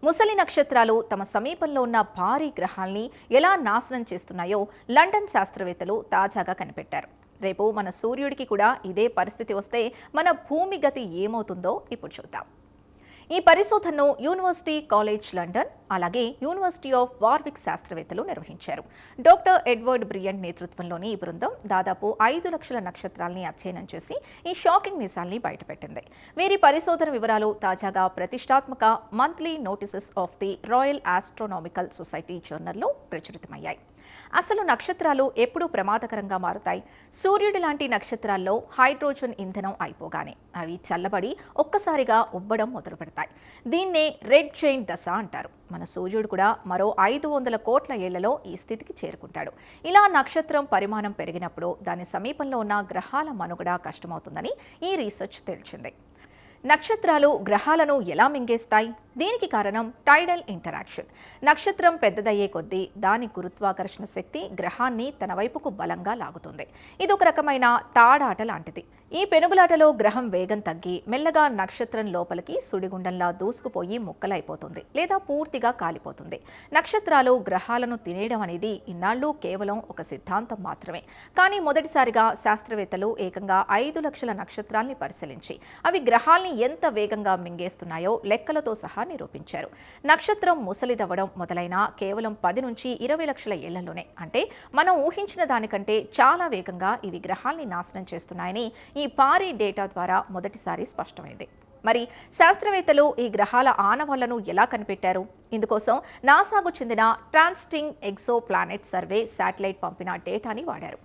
ముసలి నక్షత్రాలు తమ సమీపంలో ఉన్న భారీ గ్రహాల్ని ఎలా నాశనం చేస్తున్నాయో లండన్ శాస్త్రవేత్తలు తాజాగా కనిపెట్టారు. రేపు మన సూర్యుడికి కూడా ఇదే పరిస్థితి వస్తే మన భూమి గతి ఏమవుతుందో ఇప్పుడు చూద్దాం. ఈ పరిశోధనను యూనివర్సిటీ కాలేజ్ లండన్ అలాగే యూనివర్సిటీ ఆఫ్ వార్విక్ శాస్త్రవేత్తలు నిర్వహించారు. డాక్టర్ ఎడ్వర్డ్ బ్రియంట్ నేతృత్వంలోని ఈ బృందం దాదాపు 5 లక్షల నక్షత్రాల్ని అధ్యయనం చేసి ఈ షాకింగ్ నిజాల్ని బయటపెట్టింది. వీరి పరిశోధన వివరాలు తాజాగా ప్రతిష్టాత్మక Monthly Notices of the Royal Astronomical Society జర్నల్లో ప్రచురితమయ్యాయి. అసలు నక్షత్రాలు ఎప్పుడు ప్రమాదకరంగా మారుతాయి? సూర్యుడి లాంటి నక్షత్రాల్లో హైడ్రోజన్ ఇంధనం అయిపోగానే అవి చల్లబడి ఒక్కసారిగా ఉబ్బడం మొదలు పెడతాయి. దీన్నే రెడ్ జైంట్ దశ అంటారు. మన సూర్యుడు కూడా మరో 500 కోట్ల ఏళ్లలో ఈ స్థితికి చేరుకుంటాడు. ఇలా నక్షత్రం పరిమాణం పెరిగినప్పుడు దాని సమీపంలో ఉన్న గ్రహాల మనుగడ కష్టమవుతుందని ఈ రీసెర్చ్ తేల్చింది. నక్షత్రాలు గ్రహాలను ఎలా మింగేస్తాయి? దీనికి కారణం టైడల్ ఇంటరాక్షన్. నక్షత్రం పెద్దదయ్యే కొద్దీ దాని గురుత్వాకర్షణ శక్తి గ్రహాన్ని తన వైపుకు బలంగా లాగుతుంది. ఇది ఒక రకమైన తాడాట లాంటిది. ఈ పెనుగులాటలో గ్రహం వేగం తగ్గి మెల్లగా నక్షత్రం లోపలికి సుడిగుండంలా దూసుకుపోయి ముక్కలైపోతుంది లేదా పూర్తిగా కాలిపోతుంది. నక్షత్రాలు గ్రహాలను తినేయడం అనేది ఇన్నాళ్ళు కేవలం ఒక సిద్ధాంతం మాత్రమే. కానీ మొదటిసారిగా శాస్త్రవేత్తలు ఏకంగా 5 లక్షల నక్షత్రాల్ని పరిశీలించి అవి గ్రహాల్ని ఎంత వేగంగా మింగేస్తున్నాయో లెక్కలతో సహా నిరూపించారు. నక్షత్రం ముసలిదవ్వడం మొదలైన కేవలం 10 నుంచి 20 లక్షల ఏళ్లలోనే, అంటే మనం ఊహించిన దానికంటే చాలా వేగంగా ఇవి గ్రహాల్ని నాశనం చేస్తున్నాయని ఈ భారీ డేటా ద్వారా మొదటిసారి స్పష్టమైంది. మరి శాస్త్రవేత్తలు ఈ గ్రహాల ఆనవాళ్లను ఎలా కనిపెట్టారు? ఇందుకోసం నాసాకు చెందిన ట్రాన్స్టింగ్ ఎగ్జో ప్లానెట్ సర్వే శాటిలైట్ పంపిన డేటాని వాడారు.